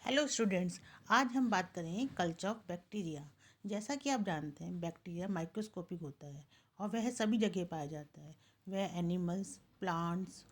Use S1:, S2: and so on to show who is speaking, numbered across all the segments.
S1: Hello students. आज हम बात करें कल्चर ऑफ बैक्टीरिया। जैसा कि आप जानते हैं बैक्टीरिया माइक्रोस्कोपिक होता है और वह सभी जगह पाया जाता है। वह animals, plants,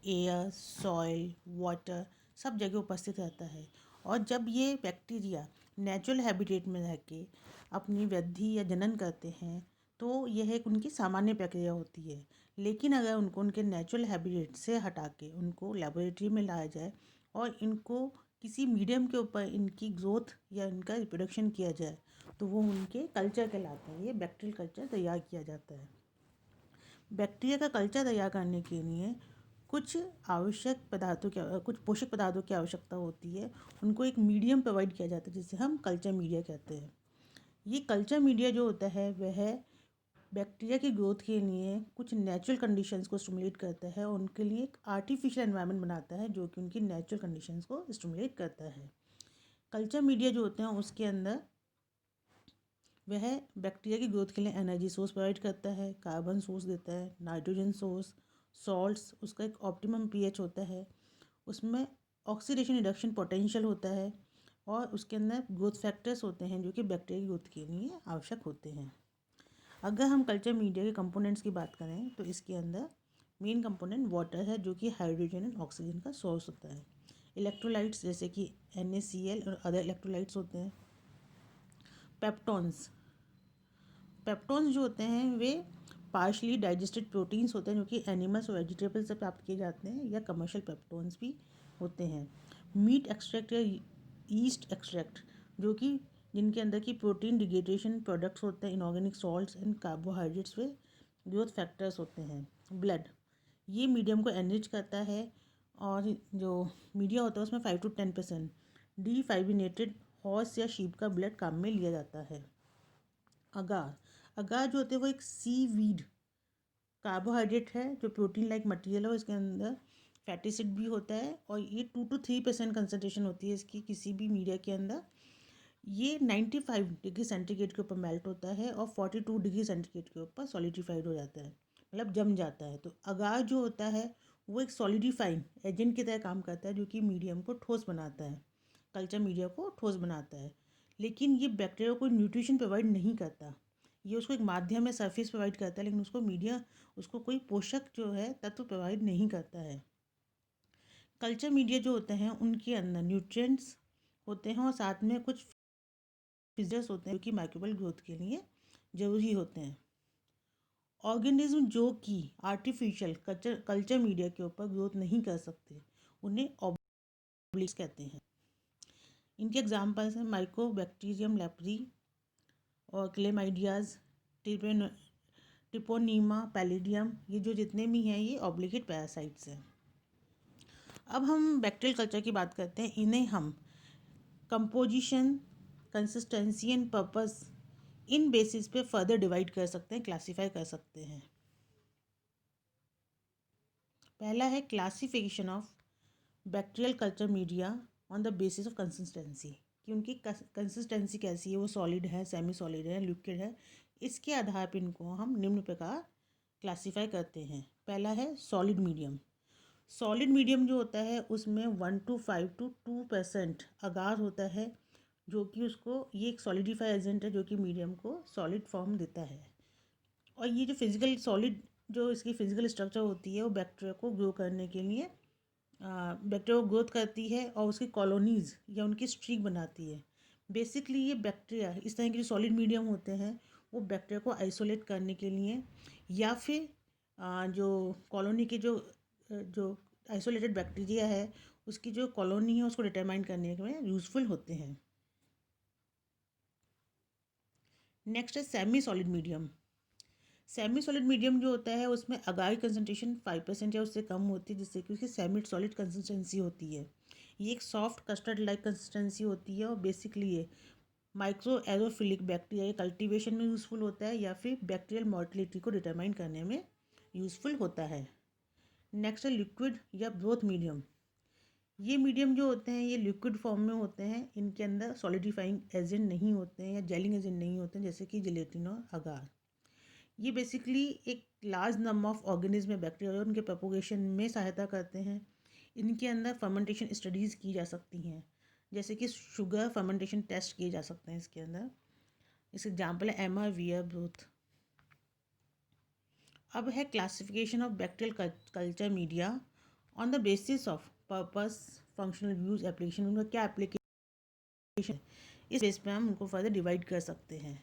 S1: air, soil, water सब जगह उपस्थित रहता है। और जब ये बैक्टीरिया नेचुरल हैबिटेट में रह के अपनी वृद्धि या जनन करते हैं तो यह एक उनकी सामान्य प्रक्रिया होती है। लेकिन अगर उनको उनके नेचुरल हैबिटेट से हटा के उनको लेबोरेटरी में लाया जाए और इनको किसी मीडियम के ऊपर इनकी ग्रोथ या इनका रिप्रोडक्शन किया जाए तो वो उनके कल्चर कहलाते हैं। ये बैक्टीरियल कल्चर तैयार किया जाता है। बैक्टीरिया का कल्चर तैयार करने के लिए कुछ कुछ पोषक पदार्थों की आवश्यकता होती है। उनको एक मीडियम प्रोवाइड किया जाता है जिसे हम कल्चर मीडिया कहते हैं। ये कल्चर मीडिया जो होता है वह बैक्टीरिया की ग्रोथ के लिए कुछ नेचुरल कंडीशंस को स्टिमुलेट करता है और उनके लिए एक आर्टिफिशियल एनवायरनमेंट बनाता है जो कि उनकी नेचुरल कंडीशंस को स्टिमुलेट करता है। कल्चर मीडिया जो होते हैं उसके अंदर वह बैक्टीरिया की ग्रोथ के लिए एनर्जी सोर्स प्रोवाइड करता है, कार्बन सोर्स देता है, नाइट्रोजन सोर्स, सॉल्ट्स, उसका एक ऑप्टिमम पीएच होता है, उसमें ऑक्सीडेशन रिडक्शन पोटेंशियल होता है और उसके अंदर ग्रोथ फैक्टर्स होते हैं जो कि बैक्टीरिया की ग्रोथ के लिए आवश्यक होते हैं। अगर हम कल्चर मीडिया के कंपोनेंट्स की बात करें तो इसके अंदर मेन कंपोनेंट वाटर है जो कि हाइड्रोजन एंड ऑक्सीजन का सोर्स होता है। इलेक्ट्रोलाइट्स जैसे कि NaCl और अदर इलेक्ट्रोलाइट्स होते हैं। पेप्टॉन्स पेप्टॉन्स जो होते हैं वे पार्शली डाइजेस्टेड प्रोटीन्स होते हैं जो कि एनिमल्स और वेजिटेबल से प्राप्त किए जाते हैं या कमर्शियल पेप्टॉन्स भी होते हैं। मीट एक्सट्रैक्ट या ईस्ट एक्सट्रैक्ट जो कि जिनके अंदर की प्रोटीन डिग्रेडेशन प्रोडक्ट्स होते हैं, inorganic salts and carbohydrates way growth factors होते हैं। ब्लड ये मीडियम को एनरिच करता है और जो मीडिया होता है उसमें 5 to 10% डीफाइब्रिनेटेड हॉर्स या शीप का ब्लड काम में लिया जाता है। अगार अगार जो होते हैं वो एक सी वीड कार्बोहाइड्रेट है जो प्रोटीन लाइक मटेरियल है। इसके अंदर फैटी एसिड भी होता है और ये 2 to 3% कंसनट्रेशन होती है इसकी किसी भी मीडिया के अंदर। ये 95 डिग्री सेंटीग्रेड के ऊपर मेल्ट होता है और 42 डिग्री सेंटीग्रेड के ऊपर सॉलिडिफाइड हो जाता है, मतलब जम जाता है। तो अगार जो होता है वो एक सॉलिडिफाइंग एजेंट की तरह काम करता है जो कि मीडियम को ठोस बनाता है, कल्चर मीडिया को ठोस बनाता है। लेकिन ये बैक्टीरिया को न्यूट्रिशन प्रोवाइड नहीं करता। ये उसको एक माध्यम में सरफेस प्रोवाइड करता है लेकिन उसको कोई पोषक जो है तत्व प्रोवाइड नहीं करता है। कल्चर मीडिया जो होते हैं उनके अंदर न्यूट्रिएंट्स होते हैं और साथ में कुछ फिजर्स होते हैं जो कि माइक्रोबियल ग्रोथ के लिए ज़रूरी होते हैं। ऑर्गेनिज्म जो कि आर्टिफिशियल कल्चर मीडिया के ऊपर ग्रोथ नहीं कर सकते उन्हें ऑब्लिक्स कहते हैं। इनके एग्जांपल्स हैं माइकोबैक्टीरियम लेप्री और क्लेमाइडियाज, ट्रिपोनीमा पैलिडियम। ये जो जितने भी हैं ये ऑब्लिगेट पैरासाइट्स हैं। अब हम बैक्टीरियल कल्चर की बात करते हैं। इन्हें हम composition, consistency and purpose in basis पे फर्दर डिवाइड कर सकते हैं, क्लासीफाई कर सकते हैं। पहला है classification of bacterial culture media on the basis of consistency, कि उनकी कंसिस्टेंसी कैसी है, वो सॉलिड है, सेमी सॉलिड है, लिक्विड है। इसके आधार पर इनको हम निम्न प्रकार क्लासीफाई करते हैं। पहला है सॉलिड मीडियम। सॉलिड मीडियम जो होता है उसमें 1 to 5 to 2% अगार होता है जो कि उसको ये एक सॉलिडिफाई एजेंट है जो कि मीडियम को सॉलिड फॉर्म देता है। और ये जो फिजिकल सॉलिड जो इसकी फिजिकल स्ट्रक्चर होती है वो बैक्टीरिया को ग्रो करने के लिए बैक्टीरिया को ग्रोथ करती है और उसकी कॉलोनीज़ या उनकी स्ट्रीक बनाती है। बेसिकली ये बैक्टीरिया इस तरह के जो सॉलिड मीडियम होते हैं वो बैक्टीरिया को आइसोलेट करने के लिए या फिर जो कॉलोनी के जो आइसोलेटेड बैक्टीरिया है उसकी जो कॉलोनी है उसको डिटरमाइन करने में यूज़फुल होते हैं। नेक्स्ट है semi solid medium. Semi solid medium जो होता है उसमें अगार की कंसनट्रेशन 5% या उससे कम होती है जिससे कि उसकी सेमी सॉलिड कंसिस्टेंसी होती है। ये एक सॉफ्ट कस्टर्ड लाइक कंसिस्टेंसी होती है और बेसिकली ये माइक्रो एरोफिलिक बैक्टीरिया कल्टीवेशन में यूज़फुल होता है या फिर बैक्टीरियल मोर्टिलिटी को डिटरमाइन करने में यूज़फुल होता है। नेक्स्ट है लिक्विड या ब्रोथ मीडियम। ये मीडियम जो होते हैं ये लिक्विड फॉर्म में होते हैं, इनके अंदर सॉलिडिफाइंग एजेंट नहीं होते हैं या जेलिंग एजेंट नहीं होते हैं जैसे कि जिलेटिन और अगार। ये बेसिकली एक लार्ज नंबर ऑफ ऑर्गेनिज्म में बैक्टीरिया और उनके प्रोपोगेशन में सहायता करते हैं। इनके अंदर फर्मेंटेशन स्टडीज़ की जा सकती हैं। जैसे कि शुगर फर्मेंटेशन टेस्ट किए जा सकते हैं इसके अंदर। इसका एग्जाम्पल है एमआर वियर ब्रूथ। अब है classification of bacterial culture media on the basis of purpose, functional use, application. उनका क्या एप्लीकेशन है, इस बेस पे हम उनको फर्दर डिवाइड कर सकते हैं।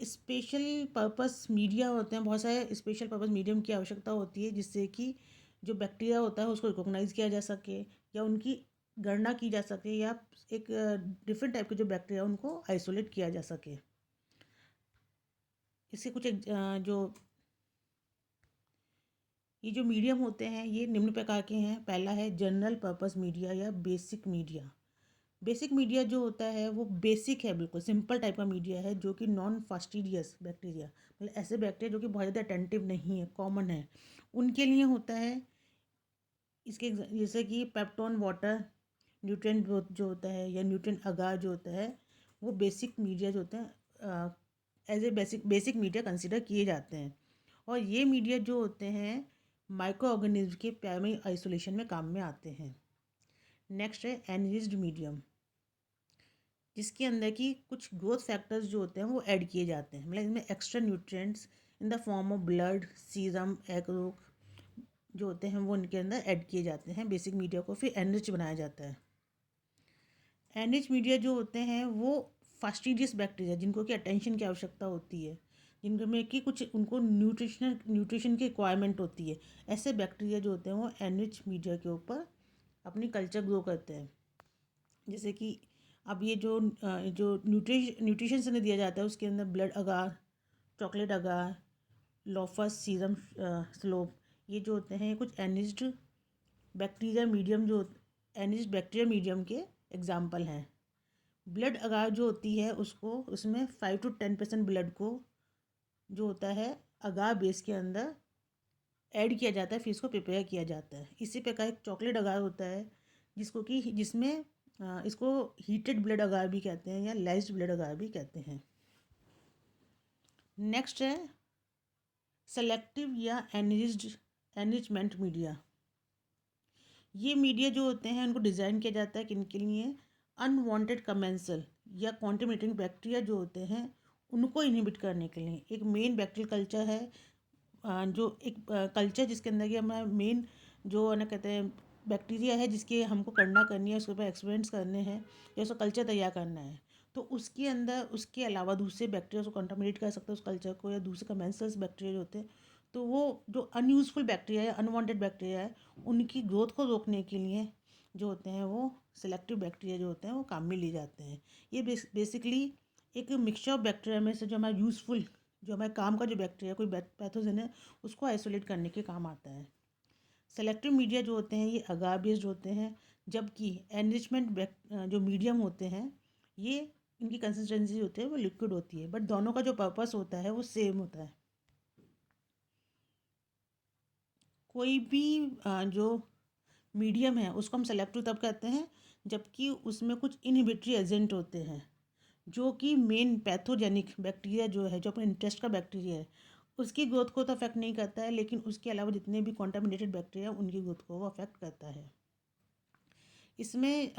S1: स्पेशल पर्पस मीडिया होते हैं, बहुत सारे स्पेशल पर्पस मीडियम की आवश्यकता होती है जिससे कि जो बैक्टीरिया होता है उसको रिकॉग्नाइज किया जा सके या उनकी गणना की जा सके या एक डिफरेंट टाइप के जो बैक्टीरिया उनको आइसोलेट किया जा सके। इसके कुछ जो ये जो मीडियम होते हैं ये निम्न प्रकार के हैं। पहला है जनरल पर्पस मीडिया या बेसिक मीडिया। बेसिक मीडिया जो होता है वो बेसिक है, बिल्कुल सिंपल टाइप का मीडिया है जो कि नॉन फास्टिडियस बैक्टीरिया, मतलब ऐसे बैक्टीरिया जो कि बहुत ज़्यादा अटेंटिव नहीं है, कॉमन है, उनके लिए होता है। इसके जैसे कि पेप्टोन वाटर न्यूट्रिएंट जो होता है या न्यूट्रिएंट अगार जो होता है, वो बेसिक मीडिया जो होते हैं as a basic media consider किए जाते हैं। और ये मीडिया जो होते हैं माइक्रो ऑर्गेनिज्म के प्राइमरी आइसोलेशन में काम में आते हैं। नेक्स्ट है एनरिच्ड मीडियम, जिसके अंदर की कुछ ग्रोथ फैक्टर्स जो होते हैं वो ऐड किए जाते हैं, मतलब इसमें extra nutrients in the form of blood, serum, egg yolk जो होते हैं वो इनके अंदर ऐड किए जाते हैं। बेसिक मीडिया को फिर एनरिच बनाया जाता है। एनरिच मीडिया जो होते हैं वो फास्टिडियस बैक्टीरिया जिनको कि अटेंशन की आवश्यकता होती है, जिनमें कि कुछ उनको न्यूट्रिशन की रिक्वायरमेंट होती है, ऐसे बैक्टीरिया जो होते हैं वो एनरिच मीडिया के ऊपर अपनी कल्चर ग्रो करते हैं। जैसे कि अब ये जो न्यूट्रिशन से दिया जाता है उसके अंदर ब्लड अगार, चॉकलेट अगार, लोफस, सीरम, स्लोप, ये जो होते हैं कुछ एनिज्ड बैक्टीरिया मीडियम एनिज्ड बैक्टीरिया मीडियम के एग्जाम्पल हैं। ब्लड अगार जो होती है उसको उसमें 5 to 10% ब्लड को जो होता है अगार बेस के अंदर ऐड किया जाता है, फिर इसको प्रिपेयर किया जाता है। इसी प्रकार एक चॉकलेट अगार होता है जिसमें इसको हीटेड ब्लड अगार भी कहते हैं या लाइज्ड ब्लड अगार भी कहते हैं। नेक्स्ट है सेलेक्टिव या एनरिचमेंट मीडिया। ये मीडिया जो होते हैं उनको डिज़ाइन किया जाता है किनके लिए, अनवांटेड कमेंसल या कॉन्टेमिनेटिंग बैक्टीरिया जो होते हैं उनको इनहिबिट करने के लिए। एक मेन बैक्टीरियल कल्चर है जो एक कल्चर जिसके अंदर कि हमारा मेन जो है ना कहते हैं बैक्टीरिया है जिसकी हमको गणना करनी है, उसके ऊपर एक्सपेरिमेंट्स करने हैं या उसका कल्चर तैयार करना है। तो उसके अंदर उसके अलावा दूसरे बैक्टीरिया को कंटामिनेट कर सकते हैं उस कल्चर को, या दूसरे कमेंसल्स बैक्टीरिया जो होते हैं, तो वो जो अनयूजफुल बैक्टीरिया है, अनवांटेड बैक्टीरिया है, उनकी ग्रोथ को रोकने के लिए जो होते हैं वो सिलेक्टिव बैक्टीरिया जो होते हैं वो काम में लिए जाते हैं। ये बेसिकली एक मिक्सचर ऑफ बैक्टीरिया में से जो हमारा यूज़फुल, जो हमारे काम का जो बैक्टीरिया कोई पैथोजन है उसको आइसोलेट करने के काम आता है। सेलेक्टिव मीडिया जो होते हैं ये अगार बेस्ड होते हैं, जबकि एनरिचमेंट जो मीडियम होते हैं ये इनकी कंसिस्टेंसी होती है वो लिक्विड होती है, बट दोनों का जो पर्पस होता है वो सेम होता है। कोई भी जो मीडियम है उसको हम सेलेक्टिव तब कहते हैं जबकि उसमें कुछ इनहिबिटरी एजेंट होते हैं जो कि मेन पैथोजेनिक बैक्टीरिया जो है, जो अपने इंटरेस्ट का बैक्टीरिया है, उसकी ग्रोथ को तो अफेक्ट नहीं करता है, लेकिन उसके अलावा जितने भी कॉन्टामिनेटेड बैक्टीरिया उनकी ग्रोथ को वो अफेक्ट करता है। इसमें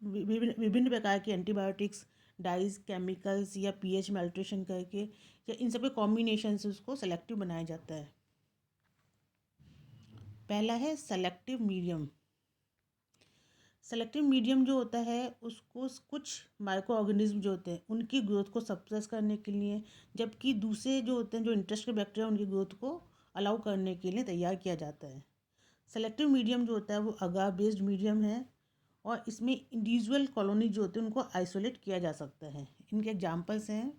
S1: विभिन्न प्रकार के एंटीबायोटिक्स, डाइज, केमिकल्स या पीएच में अल्ट्रेशन करके या इन सब के कॉम्बिनेशन से उसको सेलेक्टिव बनाया जाता है। पहला है सेलेक्टिव मीडियम। सेलेक्टिव मीडियम जो होता है उसको कुछ माइक्रो ऑर्गेनिज्म जो होते हैं उनकी ग्रोथ को सप्रेस करने के लिए, जबकि दूसरे जो होते हैं जो इंटरेस्ट के बैक्टीरिया उनकी ग्रोथ को अलाउ करने के लिए तैयार किया जाता है। सेलेक्टिव मीडियम जो होता है वो अगार बेस्ड मीडियम है और इसमें इंडिविजुअल कॉलोनी जो होते हैं उनको आइसोलेट किया जा सकता है। इनके एग्जाम्पल्स हैं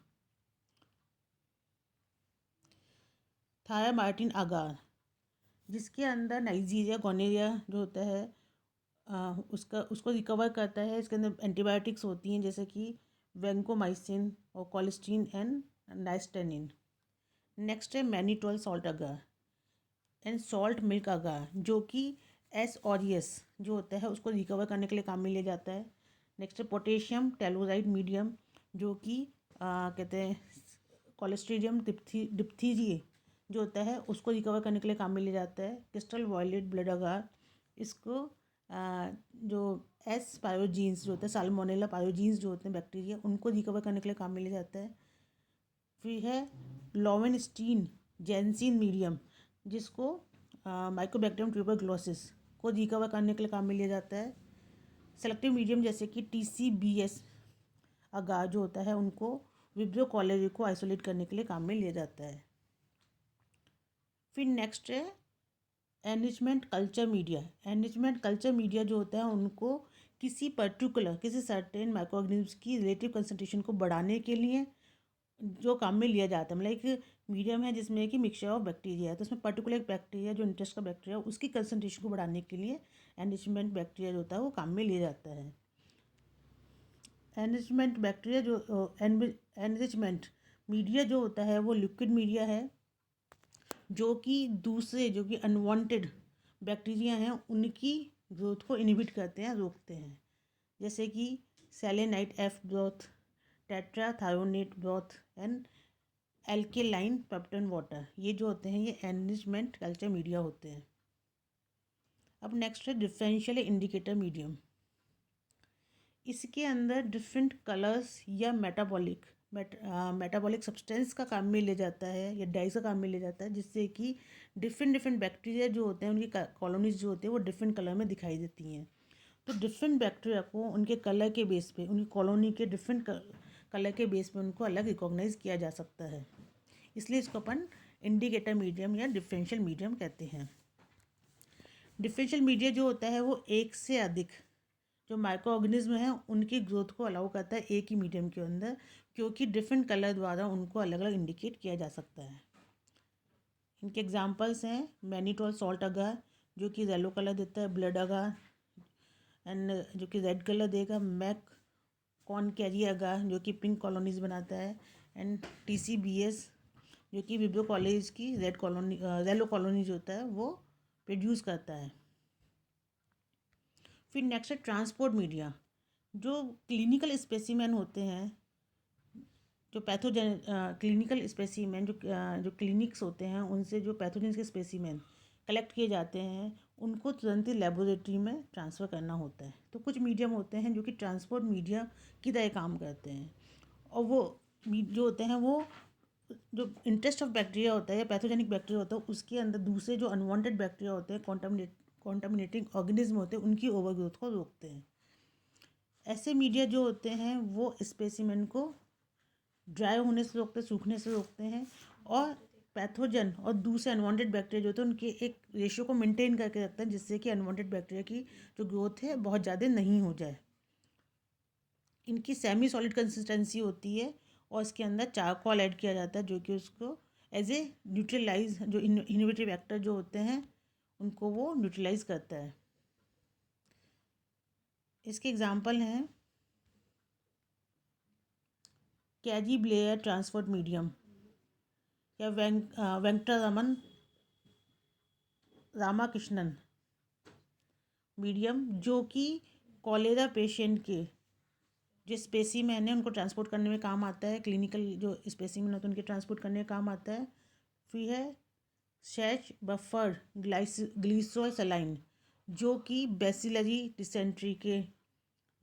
S1: थायामार्टिन अगार, जिसके अंदर नाइजीरिया गोनेरिया जो होता है उसको रिकवर करता है। इसके अंदर एंटीबायोटिक्स होती हैं जैसे कि वेंकोमाइसिन और कोलिस्टीन एंड नाइस्टेनिन। नेक्स्ट है mannitol salt agar and salt milk agar, जो कि एस ऑरियस जो होता है उसको रिकवर करने के लिए काम में लिया जाता है। नेक्स्ट है पोटेशियम टेलोराइड मीडियम, जो कि कहते हैं कोलेस्ट्रीडियम डिप्थीरिये जो होता है उसको रिकवर करने के लिए काम में लिया जाता है। क्रिस्टल वायलेट ब्लड अगार, इसको जो एस पायोजीन्स जो होते हैं, साल्मोनेला पायोजीन्स जो होते हैं बैक्टीरिया, उनको रिकवर करने के लिए काम में लिया जाता है। फिर है लोवेनस्टीन जेंसिन मीडियम, जिसको माइकोबैक्टीरियम ट्यूबरक्लोसिस को रिकवर करने के लिए काम में लिया जाता है। सेलेक्टिव मीडियम जैसे कि TCBS अगार जो होता है, उनको विब्रियो कॉलेरा को आइसोलेट करने के लिए काम में लिया जाता है। फिर नेक्स्ट है enrichment culture media. Enrichment culture media जो होता है, उनको किसी सर्टेन माइक्रो ऑर्गेनिम्स की रिलेटिव कंसंट्रेशन को बढ़ाने के लिए जो काम में लिया जाता है। मतलब एक मीडियम है जिसमें कि मिक्सचर ऑफ बैक्टीरिया है, तो उसमें पर्टिकुलर एक बैक्टीरिया जो इंटरेस्ट का बैक्टीरिया उसकी कंसंट्रेशन को बढ़ाने के लिए एनरिचमेंट बैक्टीरिया जो होता है वो काम में लिया जाता है। एनरिचमेंट बैक्टीरिया जो एनरिचमेंट मीडिया जो होता है वो लिक्विड मीडिया है, जो कि अनवांटेड बैक्टीरिया हैं उनकी ग्रोथ को इनहिबिट करते हैं, रोकते हैं। जैसे कि selenite F broth, tetrathionate broth and alkaline peptone water, ये जो होते हैं ये एनरिचमेंट कल्चर मीडिया होते हैं। अब नेक्स्ट है डिफरेंशियल इंडिकेटर मीडियम। इसके अंदर डिफरेंट कलर्स या मेटाबॉलिक सब्सटेंस का काम में ले जाता है या डाइस का काम में ले जाता है, जिससे कि डिफरेंट बैक्टीरिया जो होते हैं उनकी कॉलोनीज जो होती है वो डिफरेंट कलर में दिखाई देती हैं। तो डिफरेंट बैक्टीरिया को उनके कलर के बेस पे, उनकी कॉलोनी के डिफरेंट कलर के बेस पे उनको अलग रिकॉग्नाइज किया जा सकता है, इसलिए इसको अपन इंडिकेटर मीडियम या डिफरेंशियल मीडियम कहते हैं। डिफरेंशियल मीडिया जो होता है वो एक से अधिक जो माइक्रो ऑर्गेनिज्म हैं उनकी ग्रोथ को अलाउ करता है एक ही मीडियम के अंदर, क्योंकि डिफरेंट कलर द्वारा उनको अलग अलग इंडिकेट किया जा सकता है। इनके एग्जांपल्स हैं मैनीटोल सॉल्ट अगार जो कि येलो कलर देता है, ब्लड अगार एंड जो कि रेड कलर देगा, मैक कॉर्न कैरी अगार जो कि पिंक कॉलोनीज बनाता है, एंड TCBS जो कि विब्रियो कॉलेज की रेड कॉलोनी येलो कॉलोनीज होता है वो प्रोड्यूस करता है। फिर नेक्स्ट है ट्रांसपोर्ट मीडिया। जो क्लिनिकल स्पेसिमेन होते हैं, जो पैथोजन क्लिनिकल स्पेसिमेन जो क्लिनिक्स होते हैं उनसे जो पैथोजेंस के स्पेसिमेन कलेक्ट किए जाते हैं उनको तुरंत ही लेबोरेटरी में ट्रांसफ़र करना होता है। तो कुछ मीडियम होते हैं जो कि ट्रांसपोर्ट मीडिया की तरह काम करते हैं, और वो जो होते हैं वो जो इंटरेस्ट ऑफ बैक्टीरिया होता है या पैथोजेनिक बैक्टीरिया होता है उसके अंदर दूसरे जो अनवांटेड बैक्टीरिया होते हैं, कॉन्टामिनेटिंग ऑर्गेनिज्म होते हैं, उनकी ओवरग्रोथ को रोकते हैं। ऐसे मीडिया जो होते हैं वो स्पेसिमेन को ड्राई होने से रोकते, सूखने से रोकते हैं, और पैथोजन और दूसरे अनवांटेड बैक्टीरिया जो होते हैं उनके एक रेशियो को मेंटेन करके रखते हैं, जिससे कि अनवांटेड बैक्टीरिया की जो ग्रोथ है बहुत ज़्यादा नहीं हो जाए। इनकी सेमी सॉलिड कंसिस्टेंसी होती है और इसके अंदर चारकोल ऐड किया जाता है जो कि उसको एज ए न्यूट्रलाइज, जो इनहिबिटरी फैक्टर जो होते हैं उनको वो न्यूट्रलाइज करता है। इसके एग्जाम्पल हैं कैजी ब्लेयर ट्रांसपोर्ट मीडियम या वेंकटरमन रामाकृष्णन मीडियम, जो कि कॉलेरा पेशेंट के जो स्पेसिमेन है उनको ट्रांसपोर्ट करने में काम आता है। क्लिनिकल जो स्पेसिमेन होते हैं उनके ट्रांसपोर्ट करने में काम आता है। फिर है शैच बफर ग्लिसरॉल सलाइन, जो कि बेसिलरी डिसेंट्री के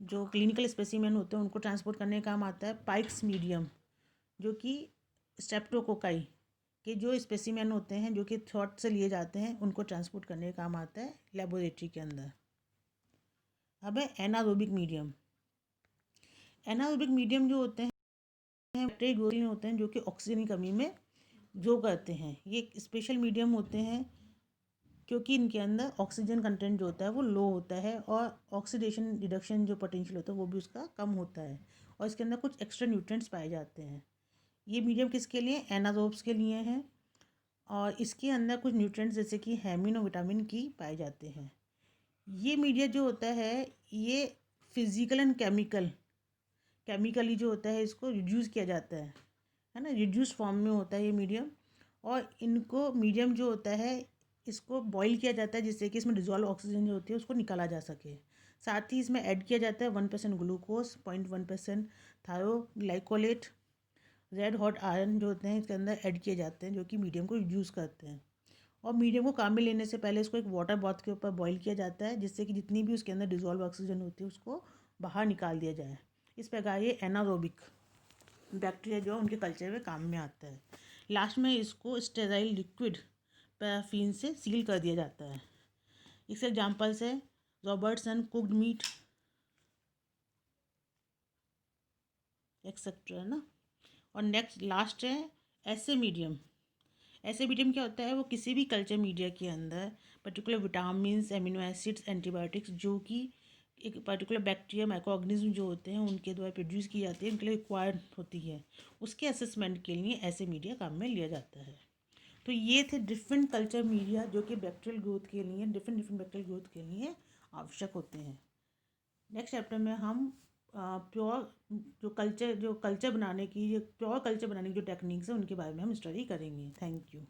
S1: जो क्लिनिकल स्पेसिमेन होते हैं उनको ट्रांसपोर्ट करने का काम आता है। पाइक्स मीडियम, जो कि स्ट्रेप्टोकोकाई के जो स्पेसिमेन होते हैं जो कि थ्रोट से लिए जाते हैं उनको ट्रांसपोर्ट करने का काम आता है लेबोरेटरी के अंदर। अब है एनारोबिक मीडियम। एनारोबिक मीडियम जो होते हैं बैक्टीरिया होते हैं जो कि ऑक्सीजन की कमी में ग्रो करते हैं। ये स्पेशल मीडियम होते हैं क्योंकि इनके अंदर ऑक्सीजन कंटेंट जो होता है वो लो होता है और ऑक्सीडेशन रिडक्शन जो पोटेंशियल होता है वो भी उसका कम होता है, और इसके अंदर कुछ एक्स्ट्रा न्यूट्रिएंट्स पाए जाते हैं। ये मीडियम किसके लिए? एनारोब्स के लिए हैं, और इसके अंदर कुछ न्यूट्रिएंट्स जैसे कि हेमिन और विटामिन की पाए जाते हैं। ये मीडिया जो होता है ये फिजिकल एंड केमिकली जो होता है इसको रिड्यूस किया जाता है ना, रिड्यूस फॉर्म में होता है ये मीडियम। और इनको मीडियम जो होता है इसको बॉईल किया जाता है जिससे कि इसमें डिजॉल्व ऑक्सीजन जो होती है उसको निकाला जा सके। साथ ही इसमें ऐड किया जाता है 1% ग्लूकोज, 0.1% थायोग्लाइकोलेट, रेड हॉट आयरन जो होते हैं इसके अंदर ऐड किए जाते हैं जो कि मीडियम को रिड्यूस करते हैं। और मीडियम को काम में लेने से पहले इसको एक वाटर बाथ के ऊपर बॉईल किया जाता है, जिससे कि जितनी भी उसके अंदर डिजॉल्व ऑक्सीजन होती है उसको बाहर निकाल दिया जाए। इस प्रकार ये एनारोबिक बैक्टीरिया जो है उनके कल्चर में काम में आता है। लास्ट में इसको स्टेराइल लिक्विड पैराफिन से सील कर दिया जाता है। इसके एग्जाम्पल्स है रॉबर्टसन कुक्ड मीट एक्सेट्रा, है ना। और नेक्स्ट लास्ट है ऐसे मीडियम। ऐसे मीडियम क्या होता है, वो किसी भी कल्चर मीडिया के अंदर particular vitamins, amino acids, antibiotics जो कि एक पर्टिकुलर बैक्टीरिया माइक्रो ऑर्गेनिज्म जो होते हैं उनके द्वारा प्रोड्यूस की जाती है, उनके लिए रिक्वायर्ड होती है, उसके असेसमेंट के लिए ऐसे मीडिया काम में लिया जाता है। तो ये थे डिफरेंट कल्चर मीडिया जो कि बैक्टीरियल ग्रोथ के लिए, डिफरेंट डिफरेंट बैक्टीरियल ग्रोथ के लिए आवश्यक होते हैं। नेक्स्ट चैप्टर में हम प्योर जो कल्चर बनाने की, जो प्योर कल्चर बनाने की जो टेक्निक्स हैं उनके बारे में हम स्टडी करेंगे। Thank you.